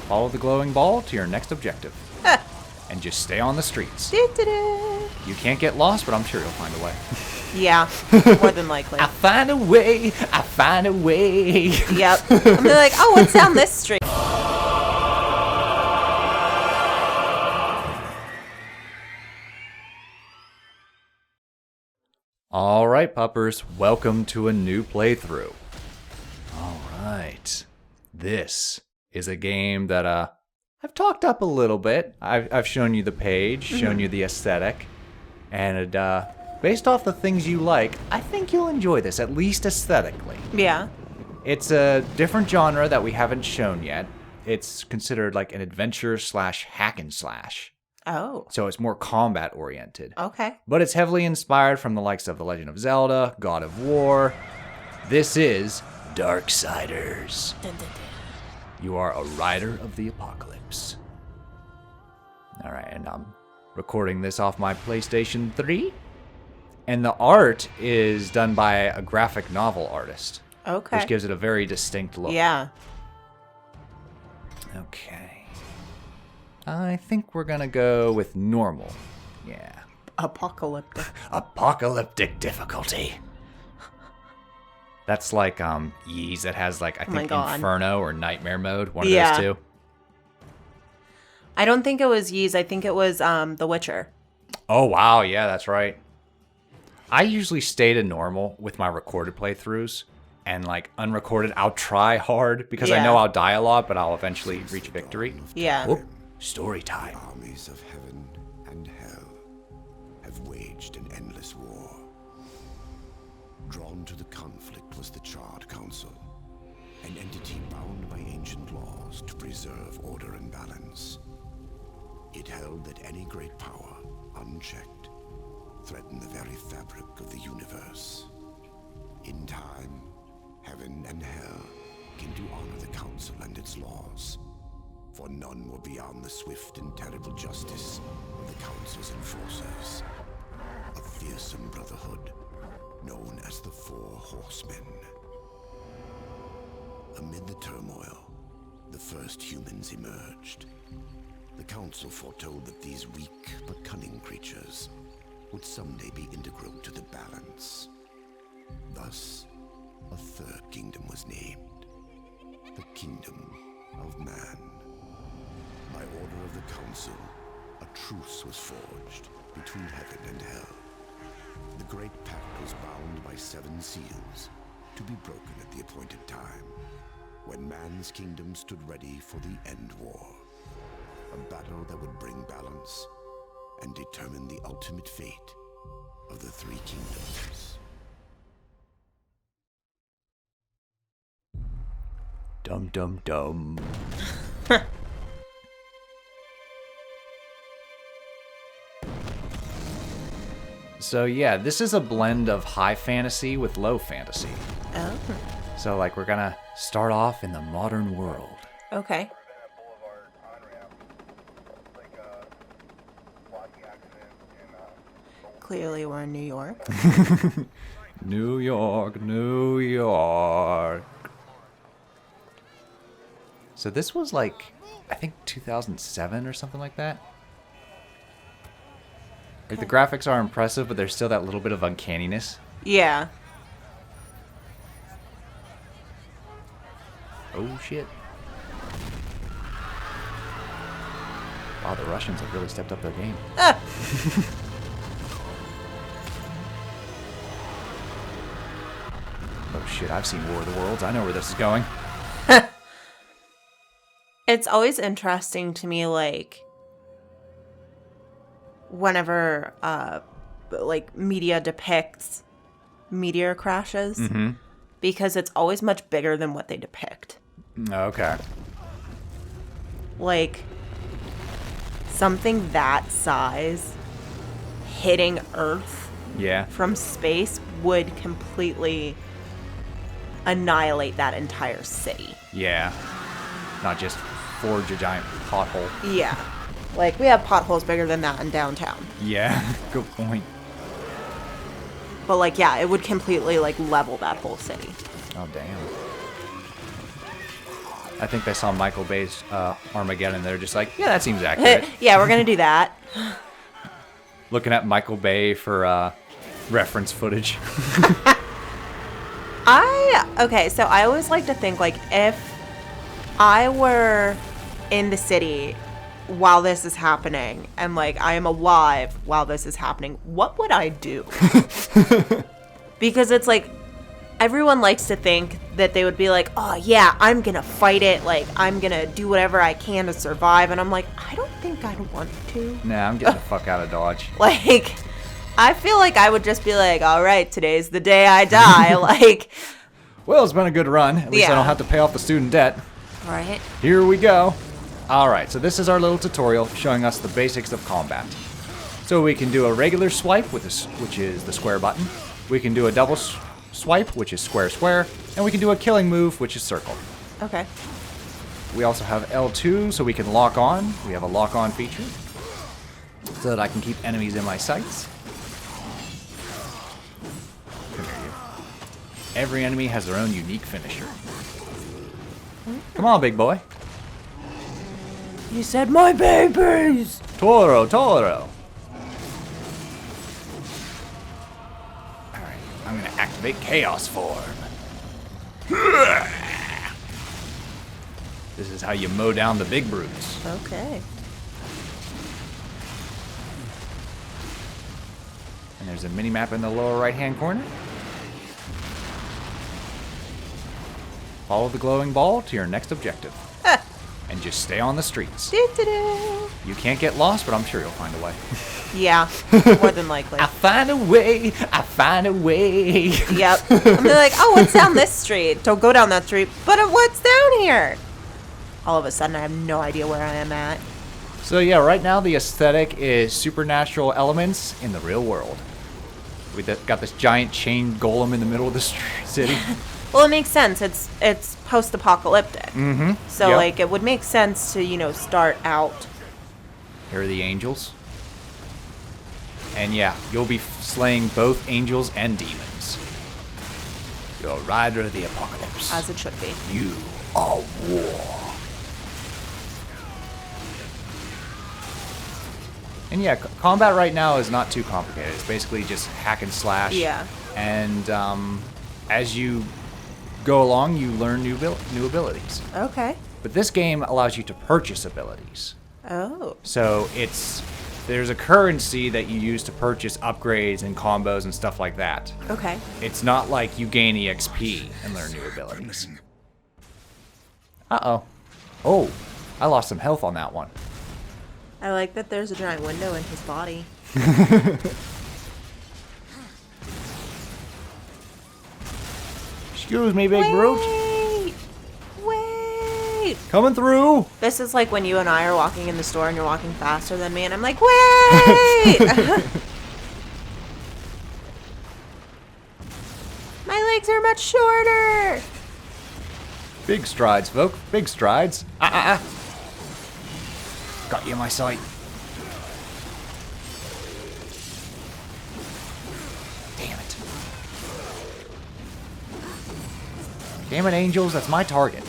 follow the glowing ball to your next objective. And just stay on the streets. You can't get lost, but I'm sure you'll find a way. Yeah, more than likely. I find a way, I find a way. Yep. I'm like, oh, what's down this street? All right, puppers, welcome to a new playthrough. All right, this is a game that I've talked up a little bit. I've shown you the page, shown you the aesthetic, and based off the things you like, I think you'll enjoy this, at least aesthetically. Yeah. It's a different genre that we haven't shown yet. It's considered like an adventure slash hack and slash. Oh. So it's more combat oriented. Okay. But it's heavily inspired from the likes of The Legend of Zelda, God of War. This is Darksiders. You are a rider of the apocalypse. All right, and I'm recording this off my PlayStation 3. And the art is done by a graphic novel artist. Okay. Which gives it a very distinct look. Yeah. Okay. I think we're going to go with normal. Yeah. Apocalyptic. Apocalyptic difficulty. That's like Ys that has like I think Inferno or Nightmare mode, one of those two. I don't think it was Ys, I think it was The Witcher. Oh wow, yeah, that's right. I usually stay to normal with my recorded playthroughs, and like unrecorded I'll try hard because I know I'll die a lot, but I'll eventually reach victory. Yeah. Oh, story time. The armies of heaven and hell have waged an endless war. Drawn to the conflict was the Charred Council, an entity bound by ancient laws to preserve order and balance. It held that any great power, unchecked, threatened the very fabric of the universe. In time, heaven and hell came to honor the council and its laws, for none were beyond the swift and terrible justice of the council's enforcers. A fearsome brotherhood known as the Four Horsemen. Amid the turmoil, the first humans emerged. The council foretold that these weak but cunning creatures would someday be integral to the balance. Thus, a third kingdom was named, the Kingdom of Man. By order of the council, a truce was forged between heaven and hell. The Great Pact was bound by 7 seals to be broken at the appointed time, when man's kingdom stood ready for the end war. A battle that would bring balance and determine the ultimate fate of the 3 kingdoms. Dum dum dum. So yeah, this is a blend of high fantasy with low fantasy. Oh. So like we're gonna start off in the modern world. Okay. Clearly we're in New York. New York, New York. So this was like, I think 2007 or something like that. Like the graphics are impressive, but there's still that little bit of uncanniness. Yeah. Oh shit. Wow, the Russians have really stepped up their game. Ah. Oh shit, I've seen War of the Worlds. I know where this is going. It's always interesting to me, like, whenever, like, media depicts meteor crashes, because it's always much bigger than what they depict. Okay. Like, something that size hitting Earth from space would completely annihilate that entire city. Yeah. Not just forge a giant pothole. Yeah. Like, we have potholes bigger than that in downtown. Yeah, good point. But, like, yeah, it would completely, like, level that whole city. Oh, damn. I think they saw Michael Bay's Armageddon. They're just like, yeah, that seems accurate. Yeah, we're gonna do that. Looking at Michael Bay for reference footage. Okay, so I always like to think, like, if I were in the city while this is happening and, like, I am alive while this is happening, what would I do? Because it's like, everyone likes to think that they would be like, oh yeah, I'm gonna fight it, like, I'm gonna do whatever I can to survive, and I'm like, I don't think I'd want to. Nah, I'm getting the fuck out of Dodge. Like, I feel like I would just be like, all right, today's the day I die. Like, Well, it's been a good run. At least I don't have to pay off the student debt. right? Here we go. All right, so this is our little tutorial showing us the basics of combat. So we can do a regular swipe, which is the square button. We can do a double swipe, which is square, square. And we can do a killing move, which is circle. Okay. We also have L2, so we can lock on. We have a lock-on feature so that I can keep enemies in my sights. Come here, you. Every enemy has their own unique finisher. Come on, big boy. You said my babies! Toro, Toro. Alright, I'm gonna activate Chaos Form. This is how you mow down the big brutes. Okay. And there's a mini-map in the lower right-hand corner. Follow the glowing ball to your next objective. And just stay on the streets. Do-do-do. You can't get lost, but I'm sure you'll find a way. Yeah, more than likely. I find a way, I find a way. Yep. I'm like, oh, what's down this street? Don't go down that street. But what's down here? All of a sudden, I have no idea where I am at. So yeah, right now the aesthetic is supernatural elements in the real world. We got this giant chain golem in the middle of the city. Well, it makes sense. It's post-apocalyptic. Mm-hmm. So, Yep. like, it would make sense to, start out. Here are the angels. And yeah, you'll be slaying both angels and demons. You're a rider of the apocalypse. As it should be. You are war. And yeah, combat right now is not too complicated. It's basically just hack and slash. Yeah. And as you go along, you learn new abilities. Okay. But this game allows you to purchase abilities. Oh. So there's a currency that you use to purchase upgrades and combos and stuff like that. Okay. It's not like you gain EXP and learn new abilities. Uh-oh. Oh, I lost some health on that one. I like that there's a giant window in his body. Excuse me, big brute. Wait! Coming through. This is like when you and I are walking in the store and you're walking faster than me and I'm like, wait! My legs are much shorter! Big strides, folk. Big strides. Got you in my sight. Damn it. Damn it, angels. That's my target.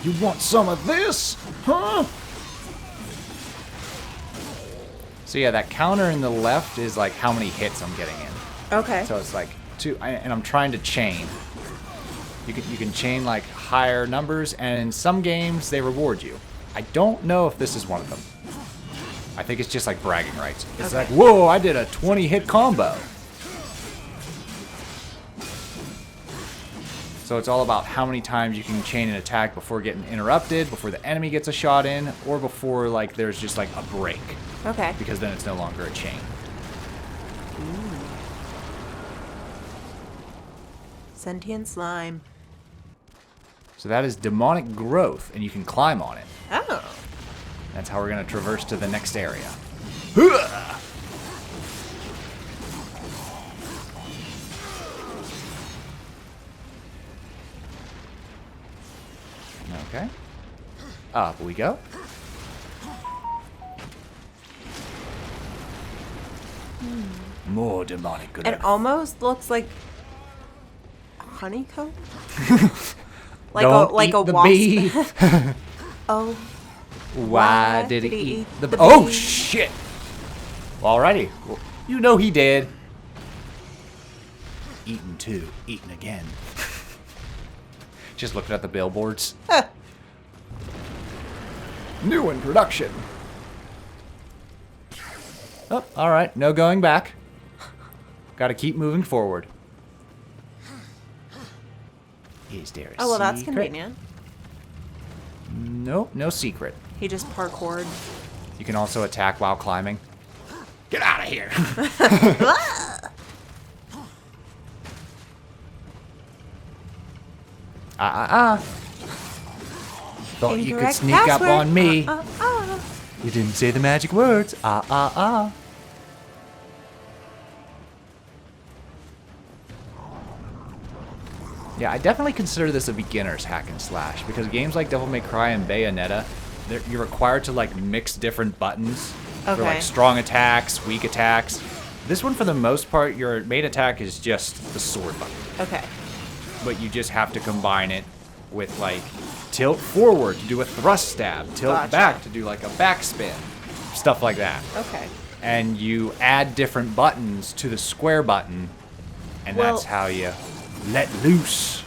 You want some of this? Huh? So yeah, that counter in the left is like how many hits I'm getting in. Okay. So it's like and I'm trying to chain. You can chain like higher numbers, and in some games they reward you. I don't know if this is one of them. I think it's just like bragging rights. It's like, whoa, I did a 20-hit combo. So it's all about how many times you can chain an attack before getting interrupted, before the enemy gets a shot in, or before like there's just like a break. Okay. Because then it's no longer a chain. Sentient slime. So that is demonic growth, and you can climb on it. Oh. That's how we're going to traverse to the next area. Okay. Up we go. More demonic growth. It almost looks like honeycomb. Like Don't like eat a the wasp. bee. Oh. Why did he eat the bee? bee? Oh, shit. Alrighty. Well, you know he did. Eaten too. Eaten again. Just looking at the billboards. New in production. Oh, alright. No going back. Gotta keep moving forward. Is there a Oh, well, that's secret? convenient. Nope, no secret. He just parkoured. You can also attack while climbing. Get out of here! Thought you could Incorrect sneak up password. on me. You didn't say the magic words. Yeah, I definitely consider this a beginner's hack and slash because games like Devil May Cry and Bayonetta, you're required to like mix different buttons for Okay. like strong attacks, weak attacks. This one, for the most part, your main attack is just the sword button, Okay. but you just have to combine it with like tilt forward to do a thrust stab, tilt Gotcha. back to do like a backspin, stuff like that. Okay. And you add different buttons to the square button, and Well- that's how you let loose.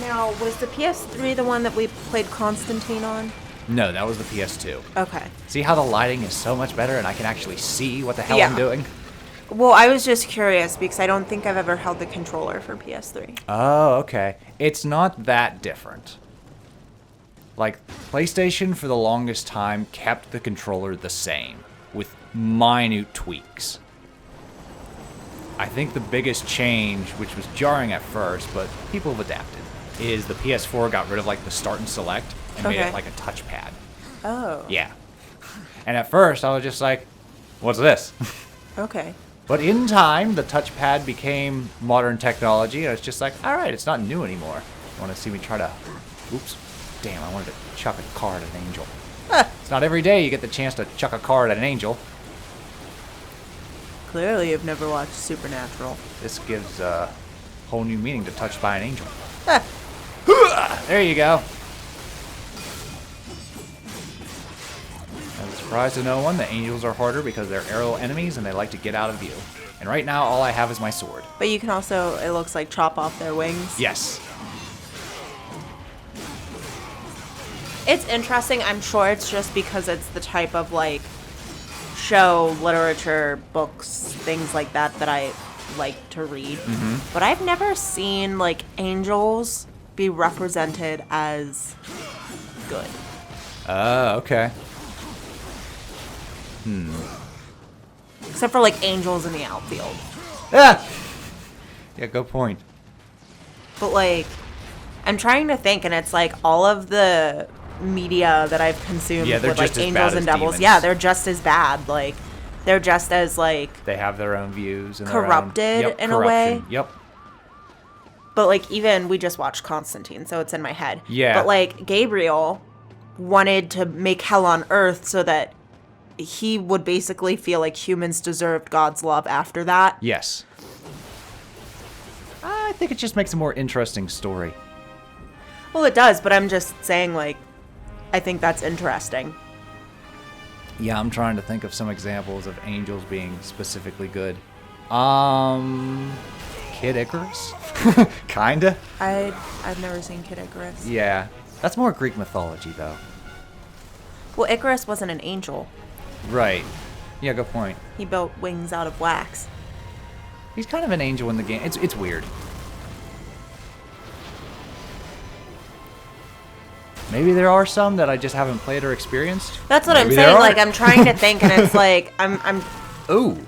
Now, was the PS3 the one that we played Constantine on? No, that was the PS2. Okay. See how the lighting is so much better and I can actually see what the hell Yeah. I'm doing? Well, I was just curious because I don't think I've ever held the controller for PS3. Oh, okay. It's not that different. Like, PlayStation for the longest time kept the controller the same, with minute tweaks. I think the biggest change, which was jarring at first, but people have adapted, is the PS4 got rid of like the start and select and made Okay. it like a touchpad. Oh. Yeah. And at first I was just like, what's this? Okay. But in time, the touchpad became modern technology, and it's just like, all right, it's not new anymore. You want to see me try to... Oops. Damn, I wanted to chuck a card at an angel. It's not every day you get the chance to chuck a card at an angel. Clearly, you've never watched Supernatural. This gives a whole new meaning to touched by an angel. There you go. As a surprise to no one, the angels are harder because they're aerial enemies and they like to get out of view. And right now, all I have is my sword. But you can also, it looks like, chop off their wings. Yes. It's interesting. I'm sure it's just because it's the type of, like, show, literature, books, things like that that I like to read. Mm-hmm. But I've never seen, like, angels be represented as good. Okay. Except for, like, angels in the outfield. Ah! Yeah, good point. But, like, I'm trying to think, and it's like all of the media that I've consumed Yeah, they're with, like, just as angels bad and as devils. demons. Yeah, they're just as bad. Like, they're just as, like, They have their own views and Corrupted their own, in a way? Yep. but, like, even we just watched Constantine, so it's in my head. Yeah. But, like, Gabriel wanted to make hell on earth so that he would basically feel like humans deserved God's love after that. Yes. I think it just makes a more interesting story. Well, it does, but I'm just saying, like, I think that's interesting. Yeah, I'm trying to think of some examples of angels being specifically good. Kid Icarus? Kinda? I've never seen Kid Icarus. Yeah. That's more Greek mythology, though. Well, Icarus wasn't an angel. Right. Yeah, good point. He built wings out of wax. He's kind of an angel in the game. It's weird. Maybe there are some that I just haven't played or experienced. That's what I'm Maybe there saying. aren't. Like, I'm trying to think, and it's like I'm Ooh.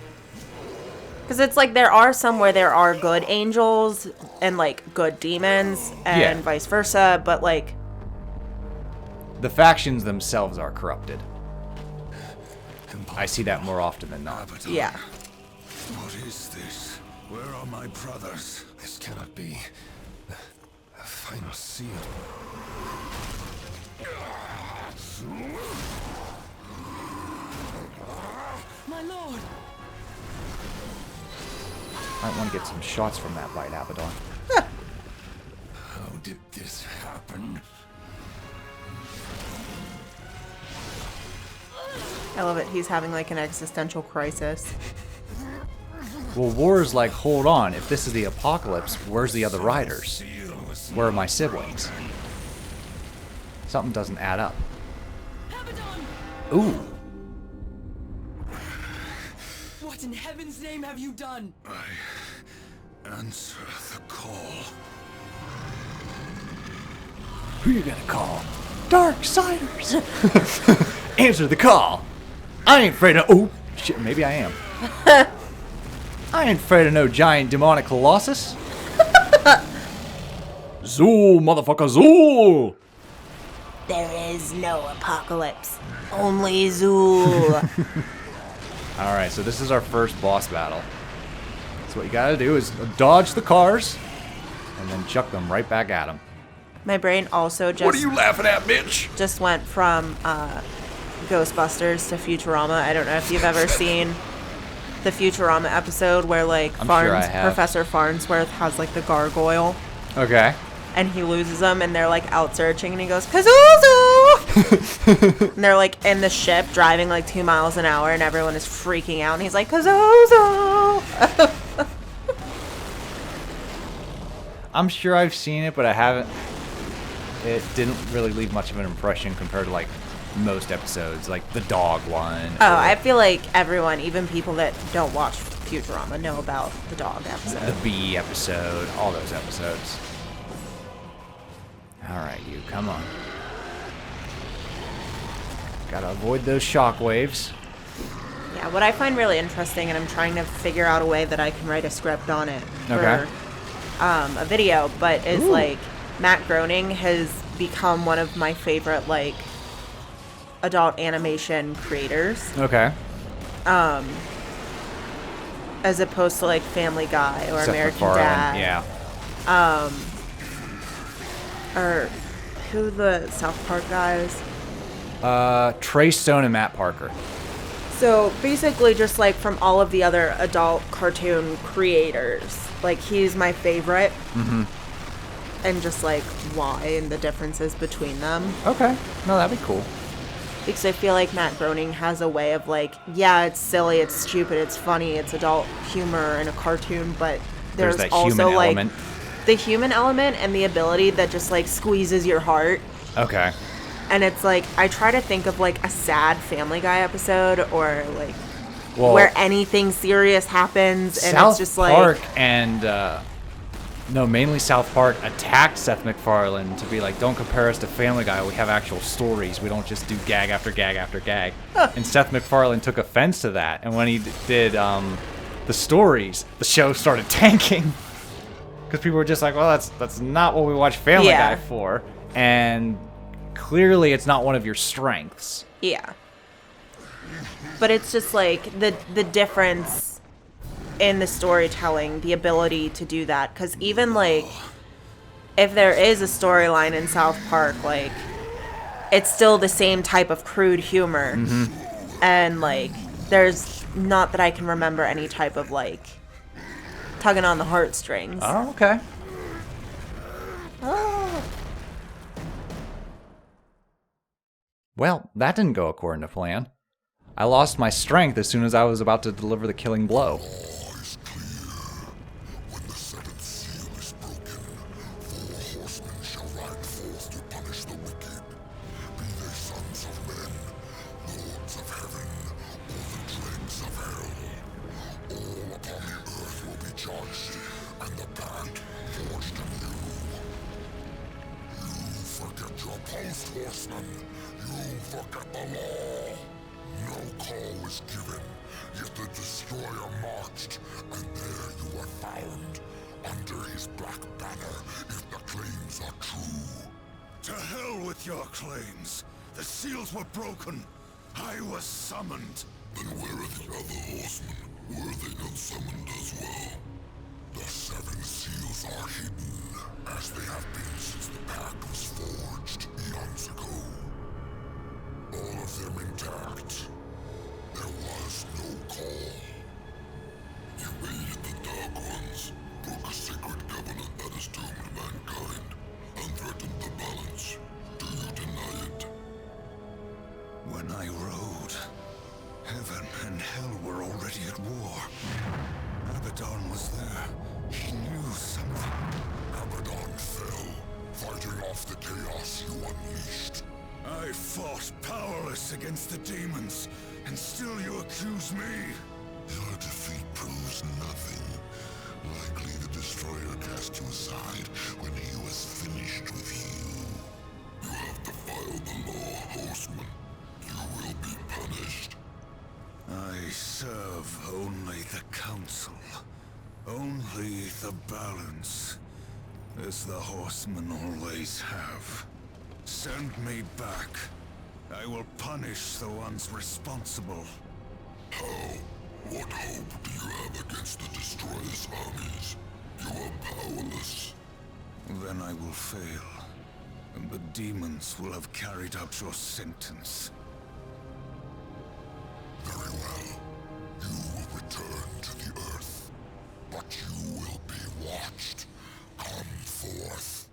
because it's like there are some where there are good angels and like good demons and Yeah. vice versa, but like The factions themselves are corrupted. I see that more often than not. yeah. What is this? Where are my brothers? This cannot be. The final seal. My lord! I want to get some shots from that White Abaddon. did this happen? I love it. He's having like an existential crisis. Well, War's like, hold on. If this is the apocalypse, where's the other riders? Where are my siblings? Something doesn't add up. Ooh. What in heaven's name have you done? I answer the call. Who you gonna call? Darksiders! Answer the call. I ain't afraid of... Oh, shit, maybe I am. I ain't afraid of no giant demonic colossus. Zool, motherfucker, Zool! There is no apocalypse. Only Zool. Alright, so this is our first boss battle. So what you gotta do is dodge the cars, and then chuck them right back at him. My brain also just... What are you laughing at, bitch? Just went from Ghostbusters to Futurama. I don't know if you've ever seen the Futurama episode where like I'm sure I have. Professor Farnsworth has like the gargoyle Okay. and he loses them and they're like out searching and he goes Kazuzu and they're like in the ship driving like 2 miles an hour and everyone is freaking out and he's like Kazuzu. I'm sure I've seen it, but I haven't. It didn't really leave much of an impression compared to like most episodes, like the dog one. Oh, I feel like everyone, even people that don't watch Futurama, know about the dog episode. The bee episode, all those episodes. Alright, you, come on. Gotta avoid those shockwaves. Yeah, what I find really interesting, and I'm trying to figure out a way that I can write a script on it for a video, but is like Matt Groening has become one of my favorite like adult animation creators. Okay. As opposed to like Family Guy or Seth American MacFarlane, Dad. Yeah. Or who the South Park guys? Trey Stone and Matt Parker. So basically just like from all of the other adult cartoon creators, like he's my favorite. Mm-hmm. And just like why and the differences between them. Okay. No, that'd be cool. Because I feel like Matt Groening has a way of like, yeah, it's silly, it's stupid, it's funny, it's adult humor in a cartoon, but there's that also human like element. the human element and the ability that just like squeezes your heart. Okay. And it's like, I try to think of like a sad Family Guy episode or like Well, where anything serious happens and South it's just like... Park and, mainly South Park attacked Seth MacFarlane to be like, don't compare us to Family Guy. We have actual stories. We don't just do gag after gag after gag. And Seth MacFarlane took offense to that. And when he did the stories, the show started tanking. Because people were just like, well, that's not what we watch Family Guy for. And clearly it's not one of your strengths. Yeah. But it's just like the difference in the storytelling, the ability to do that. Because even like if there is a storyline in South Park, like it's still the same type of crude humor. Mm-hmm. And like there's not that I can remember any type of like tugging on the heartstrings. Oh, okay. Oh. Well, that didn't go according to plan. I lost my strength as soon as I was about to deliver the killing blow. All is clear. When the seventh seal is broken, 4 horsemen shall ride forth to punish the wicked. Be they sons of men, lords of heaven, or the dregs of hell. All upon the earth will be judged, and the pact forged anew. You forget your post, horsemen. You forget the law. No call was given, yet the destroyer marched, and there you were found, under his black banner, if the claims are true. To hell with your claims! The seals were broken! I was summoned! Then where are the other horsemen? Were they not summoned as well? The 7 seals are hidden, as they have been since the pact was forged eons ago. All of them intact. There was no call. You aided the Dark Ones, broke a sacred covenant that has doomed mankind, when I rode, heaven and hell were already at war. Abaddon was there. He knew something. Abaddon fell, fighting off the chaos you unleashed. I fought powerless against the demons, and still you accuse me? Your defeat proves nothing. Likely the Destroyer cast you aside when he was finished with you. You have defiled the law, Horseman. You will be punished. I serve only the Council. Only the balance. As the Horsemen always have. Send me back. I will punish the ones responsible. How? What hope do you have against the Destroyer's armies? You are powerless. Then I will fail, and the demons will have carried out your sentence. Very well. You will return to the Earth, but you will be watched. Come forth.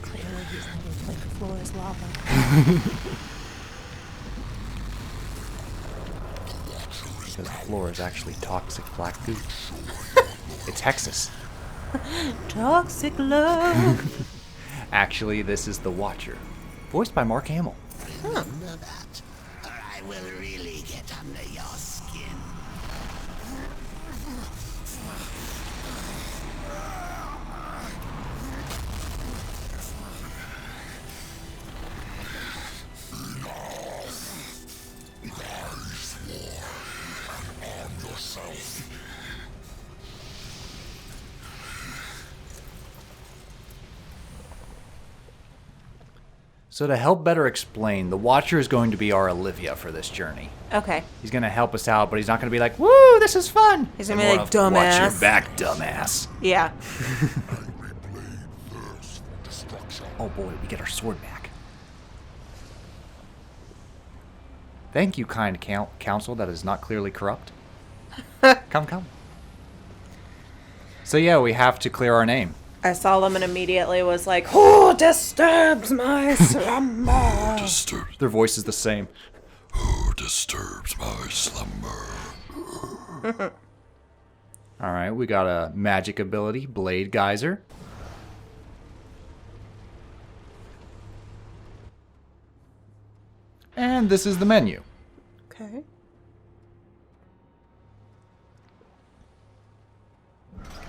Clearly he's thinking like the floor is lava. Because the floor is actually toxic black goo. It's Hexus. Toxic love. Actually, this is the Watcher, voiced by Mark Hamill. Remember that, or I will really get under your skin. Rise, war, and arm yourself. So to help better explain, the Watcher is going to be our Olivia for this journey. Okay. He's going to help us out, but he's not going to be like, woo, this is fun. He's gonna be like, Watch your dumbass. back, dumbass. Yeah. Oh boy, we get our sword back. Thank you, kind council that is not clearly corrupt. Come. So yeah, we have to clear our name. I saw them and immediately was like, who disturbs my slumber? Their voice is the same. Who disturbs my slumber? Alright, we got a magic ability, Blade Geyser. And this is the menu. Okay.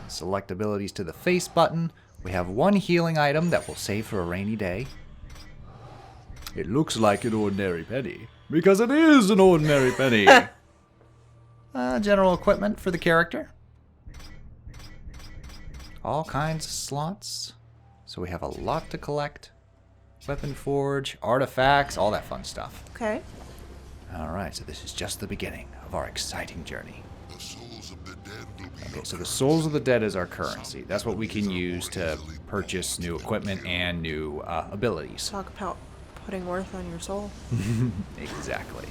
Select abilities to the face button. We have one healing item that will save for a rainy day. It looks like an ordinary penny, because it is an ordinary penny. General equipment for the character. All kinds of slots. So we have a lot to collect. Weapon forge, artifacts, all that fun stuff. Okay. Alright, so this is just the beginning of our exciting journey. The souls of the dead will be Okay, so the souls of the dead is our currency. That's what we can use to purchase new equipment and new abilities. Talk about putting worth on your soul. Exactly.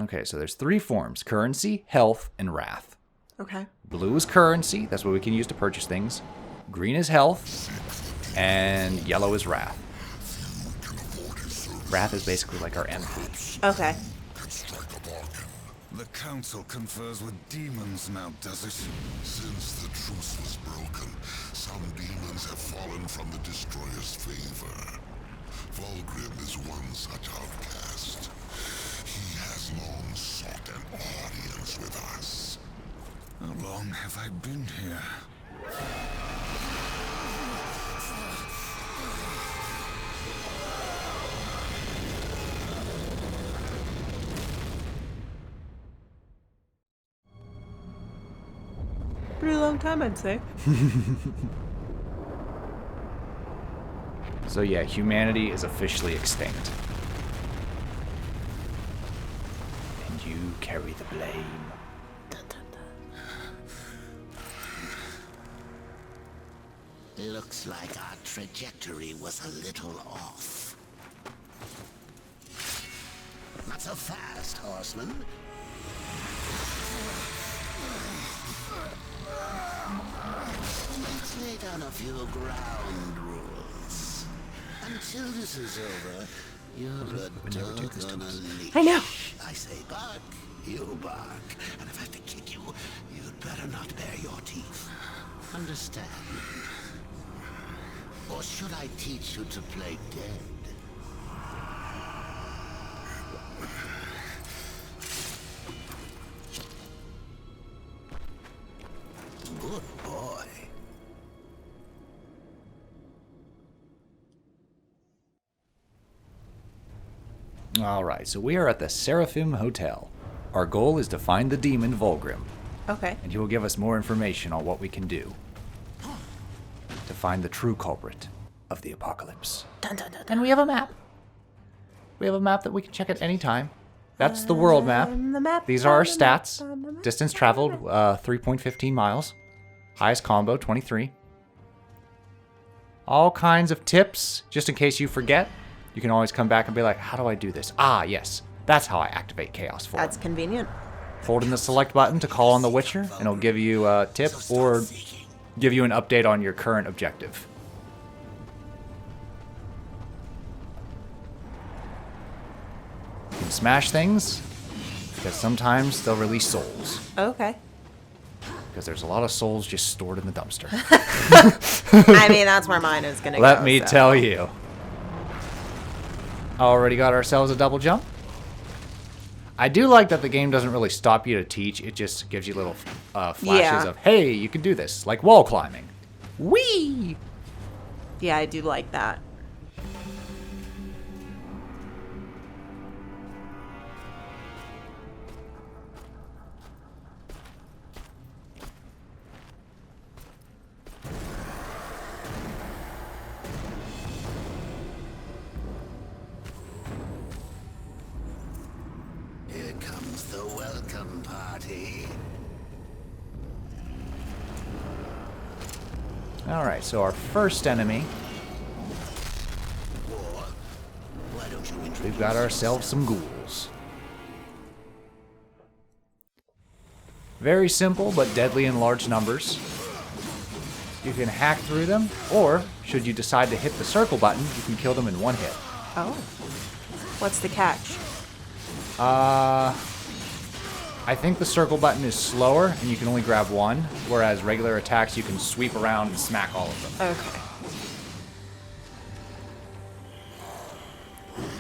Okay, so there's three forms: currency, health, and wrath. Okay. Blue is currency. That's what we can use to purchase things. Green is health. And yellow is wrath. Wrath is basically like our MP. Okay. The Council confers with demons now, does it? Since the truce was broken, some demons have fallen from the Destroyer's favor. Volgrim is one such outcast. He has long sought an audience with us. How long have I been here? Pretty long time, I'd say. So yeah, humanity is officially extinct. And you carry the blame. Dun, dun, dun. Looks like our trajectory was a little off. Not so fast, horseman. Let's lay down a few ground rules. Until this is over, you're a dog on a leash. I know. I say bark, you bark. And if I have to kick you, you'd better not bare your teeth. Understand? Or should I teach you to play dead? Good boy. All right, so we are at the Seraphim Hotel. Our goal is to find the demon Volgrim, Okay. and he will give us more information on what we can do to find the true culprit of the apocalypse. Dun, dun, dun, dun. And we have a map. We have a map that we can check at any time. That's the world map. The map. These are our on the map, stats. on the map, Distance on the traveled, map. 3.15 miles. Highest combo, 23. All kinds of tips, just in case you forget. You can always come back and be like, how do I do this? Ah, yes. That's how I activate Chaos Form. That's convenient. Hold in the select button to call on the Witcher, and it'll give you a tip or give you an update on your current objective. You can smash things, because sometimes they'll release souls. Okay. Because there's a lot of souls just stored in the dumpster. I mean, that's where mine is going to go. Let me so. tell you. Already got ourselves a double jump. I do like that the game doesn't really stop you to teach. It just gives you little flashes Yeah. of, hey, you can do this. Like wall climbing. Whee! Yeah, I do like that. Here comes the welcome party. Alright, so our first enemy, War, why don't you introduce we've got ourselves some ghouls. Very simple, but deadly in large numbers. You can hack through them, or, should you decide to hit the circle button, you can kill them in one hit. Oh. What's the catch? I think the circle button is slower, and you can only grab one, whereas regular attacks you can sweep around and smack all of them. Okay.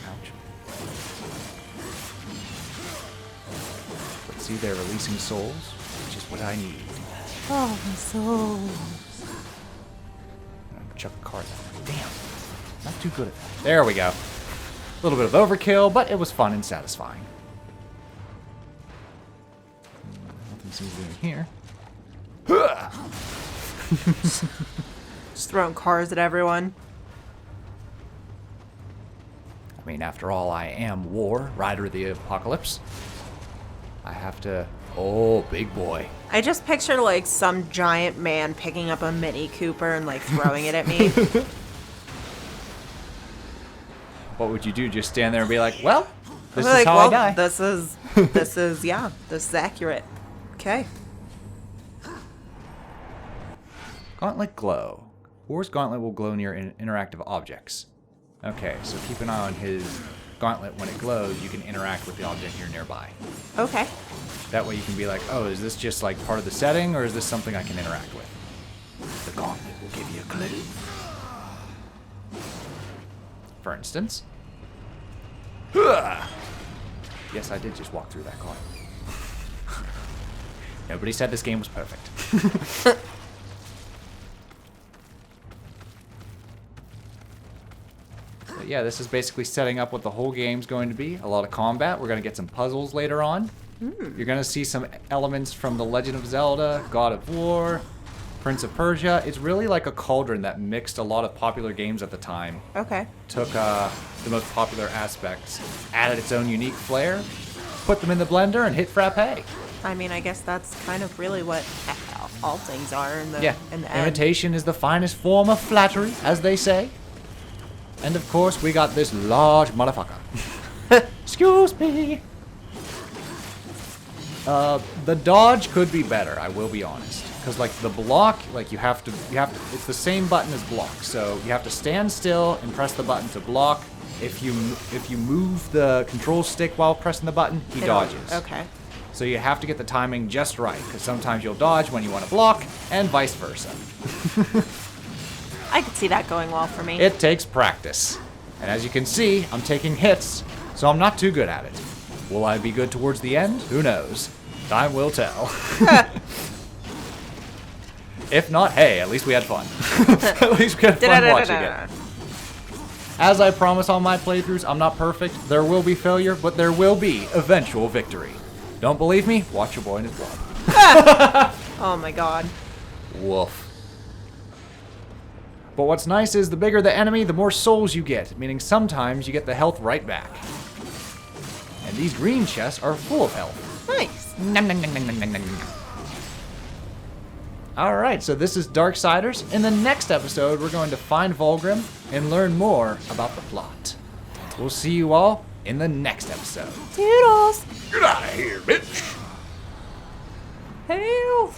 Ouch. Let's see, they're releasing souls, which is what I need. Oh, my soul. I'm gonna chuck a card that way. Damn. Not too good at that. There we go. A little bit of overkill, but it was fun and satisfying. Nothing seems to be in here. Just throwing cars at everyone. I mean, after all, I am War, Rider of the Apocalypse. I have to... Oh, big boy. I just pictured like some giant man picking up a Mini Cooper and like throwing it at me. What would you do? Just stand there and be like, well, this I'm is like, how well, I die. this is accurate. Okay. Gauntlet glow. War's gauntlet will glow near interactive objects. Okay, so keep an eye on his gauntlet. When it glows, you can interact with the object you're nearby. Okay. That way you can be like, oh, is this just like part of the setting, or is this something I can interact with? The gauntlet will give you a clue. For instance. Yes, I did just walk through that car. Nobody said this game was perfect. But yeah, this is basically setting up what the whole game's going to be. A lot of combat. We're going to get some puzzles later on. You're going to see some elements from The Legend of Zelda, God of War, Prince of Persia. It's really like a cauldron that mixed a lot of popular games at the time. Okay. Took the most popular aspects, added its own unique flair, put them in the blender, and hit frappe. I mean, I guess that's kind of really what all things are in the Yeah, in the end. imitation is the finest form of flattery, as they say. And of course, we got this large motherfucker. Excuse me. The dodge could be better, I will be honest. Because, like, the block, like, you have to, it's the same button as block. So you have to stand still and press the button to block. If you move the control stick while pressing the button, he dodges. Okay. So you have to get the timing just right, because sometimes you'll dodge when you want to block, and vice versa. I could see that going well for me. It takes practice. And as you can see, I'm taking hits, so I'm not too good at it. Will I be good towards the end? Who knows? Time will tell. If not, hey, at least we had fun. At least we had fun watching it. As I promise on my playthroughs, I'm not perfect. There will be failure, but there will be eventual victory. Don't believe me? Watch your boy and his blood. Oh my god. Woof. But what's nice is the bigger the enemy, the more souls you get, meaning sometimes you get the health right back. And these green chests are full of health. Nice. Alright, so this is Darksiders. In the next episode, we're going to find Volgrim and learn more about the plot. We'll see you all in the next episode. Toodles. Get out of here, bitch! Help.